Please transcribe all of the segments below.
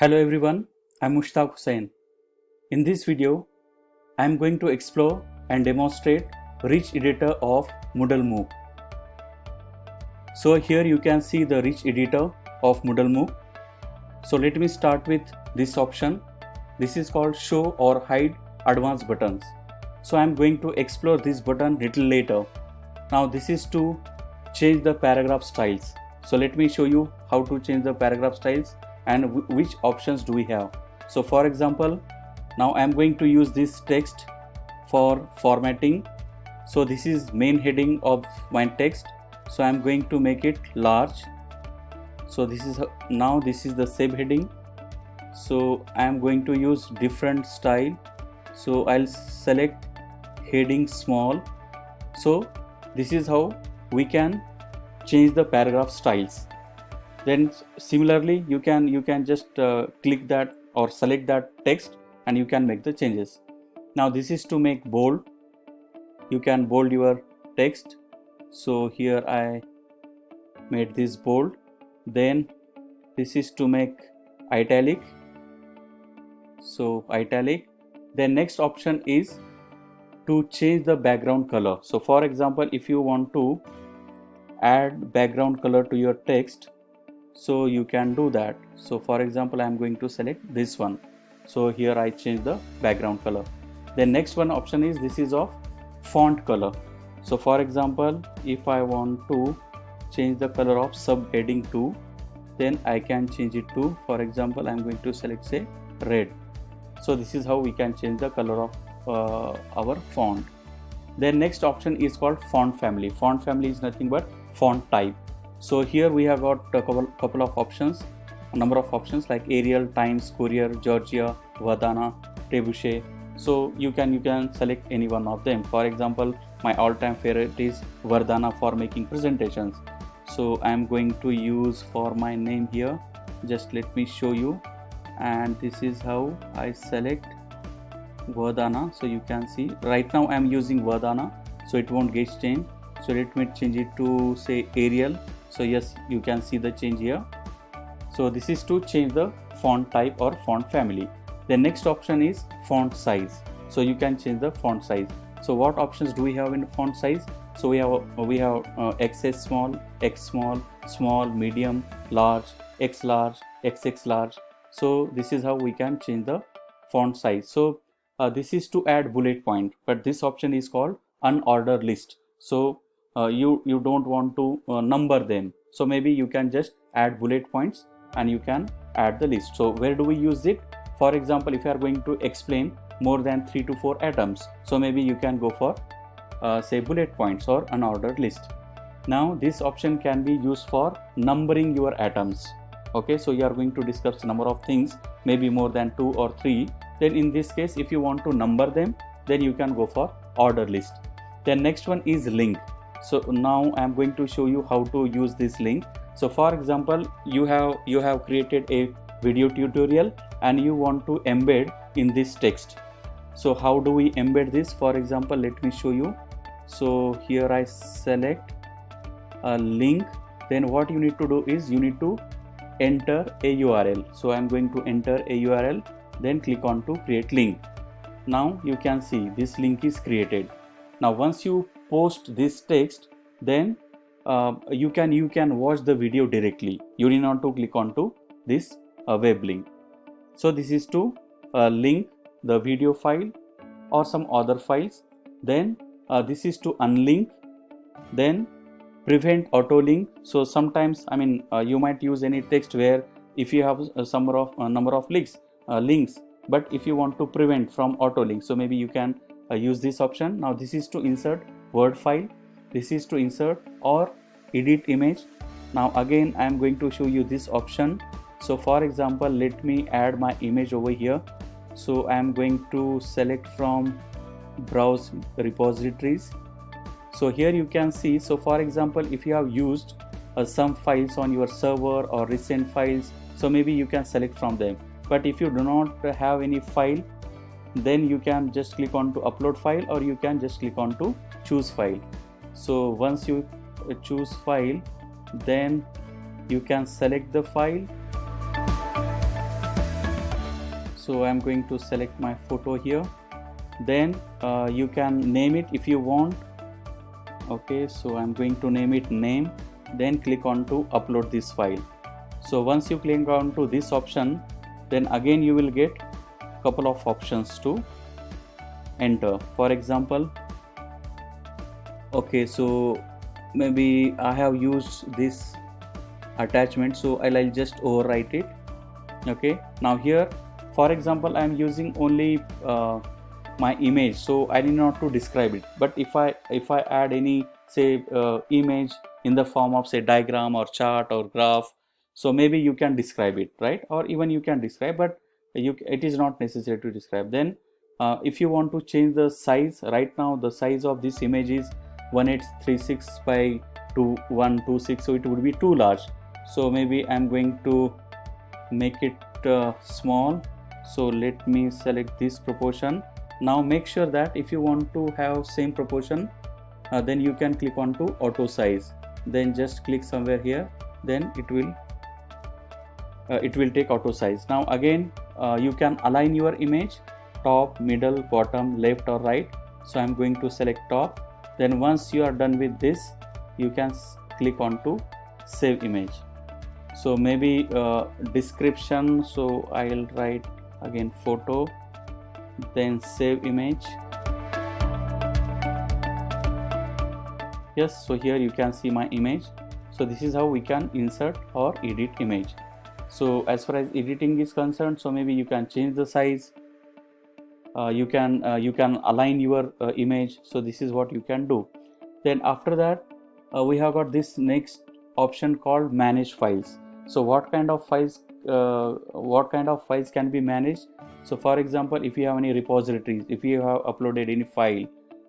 Hello everyone, I'm Mushtaq Hussain. In this video, I'm going to explore and demonstrate Rich Editor of Moodle MOOC. So here you can see the Rich Editor of Moodle MOOC. So let me start with this option. This is called Show or Hide Advanced Buttons. So I'm going to explore this button little later. Now this is to change the paragraph styles. So let me show you how to change the paragraph styles and which options do we have. So for example, now I am going to use this text for formatting. So this is main heading of my text, so I am going to make it large. So this is the subheading. So I am going to use different style. So I'll select heading small. So this is how we can change the paragraph styles. Then similarly you can just click that or select that text and you can make the changes. Now this is to make bold. You can bold your text. So here I made this bold. Then this is to make italic. So italic. Then next option is to change the background color. So for example, if you want to add background color to your text, so you can do that. So for example, I am going to select this one. So here I change the background color. The next one option is this is of font color. So for example, if I want to change the color of subheading 2, then I can change it to, for example, I am going to select say red. So this is how we can change the color of our font. Then next option is called font family. Font family is nothing but font type. So here we have got a couple of options, a number of options like Arial, Times, Courier, Georgia, Vardhana, Trebuchet. So you can select any one of them. For example, my all-time favorite is Vardhana for making presentations. So I am going to use for my name here. Just let me show you. And this is how I select Vardhana. So you can see right now I am using Vardhana, so it won't get changed. So let me change it to say Arial. So yes, you can see the change here. So this is to change the font type or font family. The next option is font size. So you can change the font size. So what options do we have in font size? So we have XS small, X small, small, medium, large, X large, XX large. So this is how we can change the font size. So this is to add bullet point, but this option is called unordered list. So you don't want to number them, so maybe you can just add bullet points and you can add the list. So where do we use it? For example, if you are going to explain more than 3 to 4 items, so maybe you can go for say bullet points or unordered list. Now this option can be used for numbering your atoms. Okay, so you are going to discuss number of things, maybe more than 2 or 3. Then in this case, if you want to number them, then you can go for order list. Then next one is link. So now I am going to show you how to use this link. So for example, you have created a video tutorial and you want to embed in this text. So how do we embed this? For example, let me show you. So here I select a link. Then what you need to do is you need to enter a URL. So I am going to enter a URL, then click on to create link. Now you can see this link is created. Now once you post this text, then you can watch the video directly. You need not to click on to this web link. So this is to link the video file or some other files. Then this is to unlink. Then prevent auto link. So sometimes you might use any text where if you have some number of links, but if you want to prevent from auto link, so maybe you can use this option. Now this is to insert Word file. This is to insert or edit image. Now again I am going to show you this option. So for example, let me add my image over here. So I am going to select from browse repositories. So here you can see, so for example, if you have used some files on your server or recent files, so maybe you can select from them. But if you do not have any file, then you can just click on to upload file, or you can just click on to choose file. So once you choose file, then you can select the file So I'm going to select my photo here. Then you can name it if you want. Okay, so I'm going to name it name. Then click on to upload this file. So once you click on to this option, then again you will get couple of options to enter. For example, okay, so maybe I have used this attachment, so I'll just overwrite it. Okay, now here for example I am using only my image, so I need not to describe it. But if I add any say image in the form of say diagram or chart or graph, so maybe you can describe it, right? Or even you can describe, but it is not necessary to describe. Then if you want to change the size, right now the size of this image is 1836 by 2126, so it would be too large. So maybe I'm going to make it small. So let me select this proportion. Now make sure that if you want to have same proportion, then you can click on to auto size. Then just click somewhere here, then it will take auto size. Now again you can align your image top, middle, bottom, left or right. So I'm going to select top. Then once you are done with this, you can click on to save image. So maybe description, so I'll write again photo, then save image. Yes, so here you can see my image. So this is how we can insert or edit image. So as far as editing is concerned, so maybe you can change the size, you can align your image. So this is what you can do. Then after that we have got this next option called manage files. So what kind of files can be managed? So for example, if you have any repositories, if you have uploaded any file,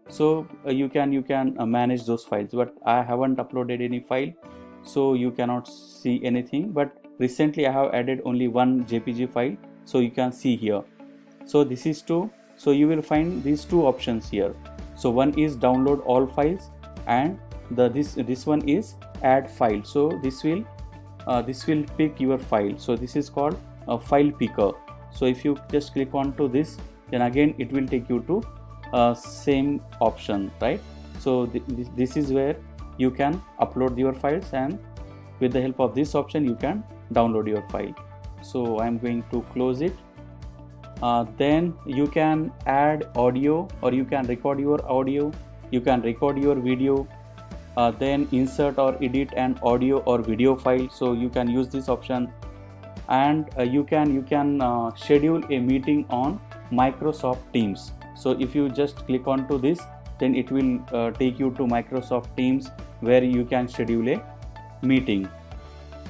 so you can manage those files. But I haven't uploaded any file, so you cannot see anything. But recently I have added only one JPG file, so you can see here. So this is two. So you will find these two options here. So one is download all files, and this one is add file. So this will pick your file. So this is called a file picker. So if you just click on to this, then again it will take you to same option, right? So this is where you can upload your files, and with the help of this option you can download your file. So I'm going to close it. Then you can add audio, or you can record your audio, you can record your video, then insert or edit an audio or video file. So you can use this option. And you can schedule a meeting on Microsoft Teams. So if you just click on to this, then it will take you to Microsoft Teams, where you can schedule a meeting.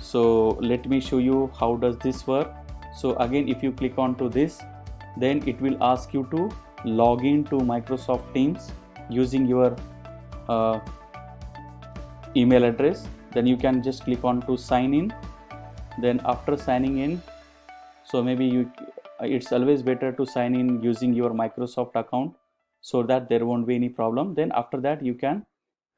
So let me show you how does this work. So again, if you click on to this, then it will ask you to log in to Microsoft Teams using your email address. Then you can just click on to sign in. Then after signing in, so maybe it's always better to sign in using your Microsoft account, so that there won't be any problem. Then after that you can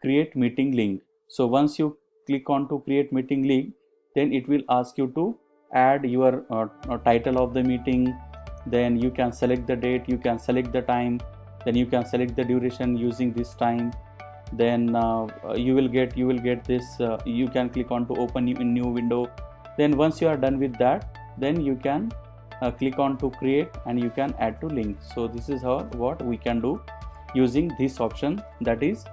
create meeting link. So once you click on to create meeting link, then it will ask you to add your title of the meeting. Then you can select the date, you can select the time, then you can select the duration using this time. Then you will get this, you can click on to open in new window. Then once you are done with that, then you can click on to create, and you can add to link. So this is what we can do using this option, that is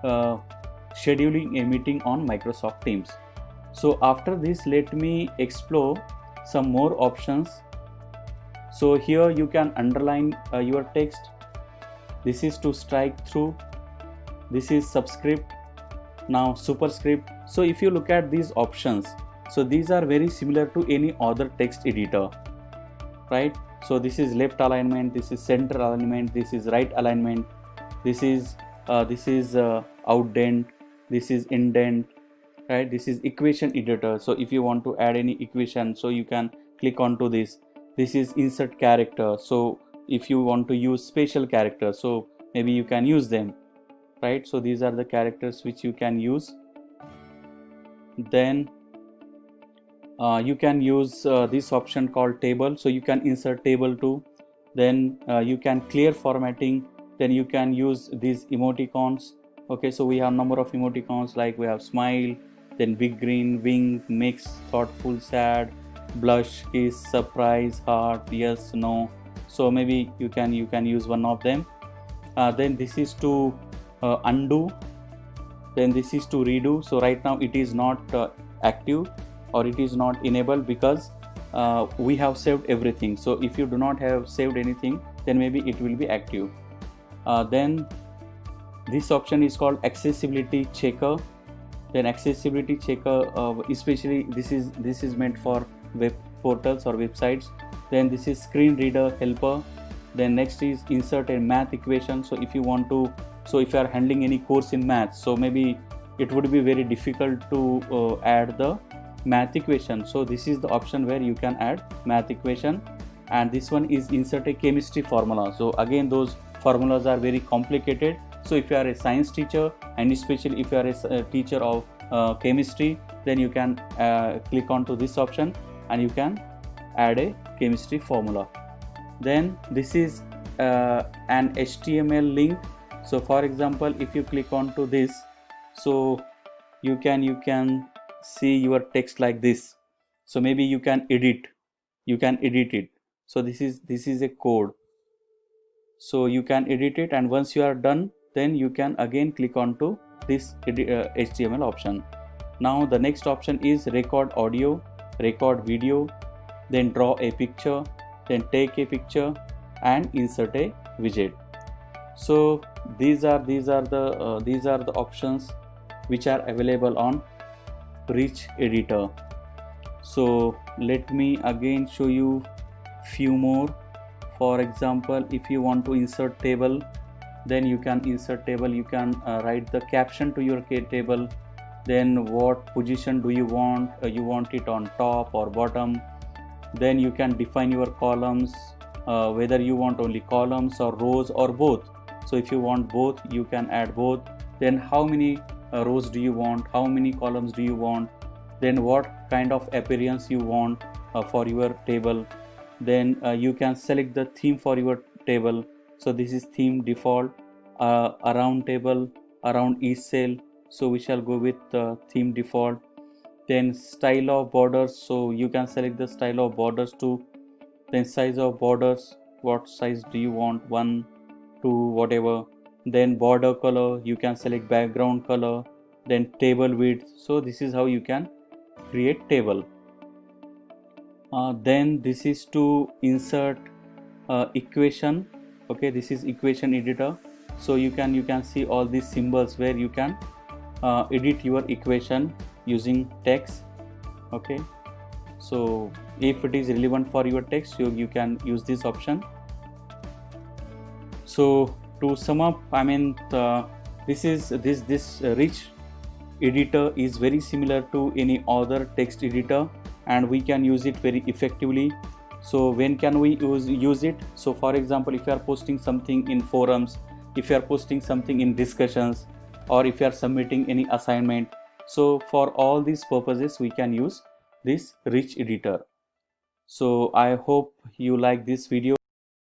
scheduling a meeting on Microsoft Teams. So after this, let me explore some more options. So here you can underline your text. This is to strike through. This is subscript, now superscript. So if you look at these options, so these are very similar to any other text editor, right? So this is left alignment, this is center alignment, this is right alignment, this is outdent, this is indent, right? This is equation editor. So if you want to add any equation, so you can click on to this. This is insert character. So if you want to use special characters, so maybe you can use them, right? So these are the characters which you can use. Then You can use this option called table, so you can insert table too. Then you can clear formatting, then you can use these emoticons. Okay, so we have number of emoticons, like we have smile, then big green, wink, mix, thoughtful, sad, blush, kiss, surprise, heart, yes, no. So maybe you can use one of them. Then this is to undo, then this is to redo. So right now it is not active, or it is not enabled, because we have saved everything. So if you do not have saved anything, then maybe it will be active. Then this option is called accessibility checker. Then accessibility checker, especially this is meant for web portals or websites. Then this is screen reader helper. Then next is insert a math equation. So if you want to, so if you are handling any course in math, so maybe it would be very difficult to add the math equation. So this is the option where you can add math equation. And this one is insert a chemistry formula. So again, those formulas are very complicated. So if you are a science teacher, and especially if you are a teacher of chemistry, then you can click on to this option and you can add a chemistry formula. Then this is an HTML link. So for example, if you click on to this, so you can see your text like this. So maybe you can edit it. So this is a code, so you can edit it, and once you are done, then you can again click on to this HTML option. Now the next option is record audio, record video, then draw a picture, then take a picture, and insert a widget. So these are the options which are available on Rich Editor. So let me again show you few more. For example, if you want to insert table, then you can insert table. You can write the caption to your table. Then what position do you want? You want it on top or bottom. Then you can define your columns, whether you want only columns or rows or both. So if you want both, you can add both. Then how many rows do you want? How many columns do you want? Then what kind of appearance you want for your table. Then you can select the theme for your table. So this is theme default, around table, around each cell. So we shall go with theme default. Then style of borders, so you can select the style of borders too. Then size of borders, what size do you want, 1, 2, whatever. Then border color, you can select background color. Then table width. So this is how you can create table. Then this is to insert equation. Okay, this is equation editor. So you can see all these symbols where you can edit your equation using text. Okay, so if it is relevant for your text, you can use this option. So to sum up, I mean, this Rich Editor is very similar to any other text editor, and we can use it very effectively. So when can we use it? So for example, if you are posting something in forums, if you are posting something in discussions, or if you are submitting any assignment, so for all these purposes we can use this Rich Editor. So I hope you like this video.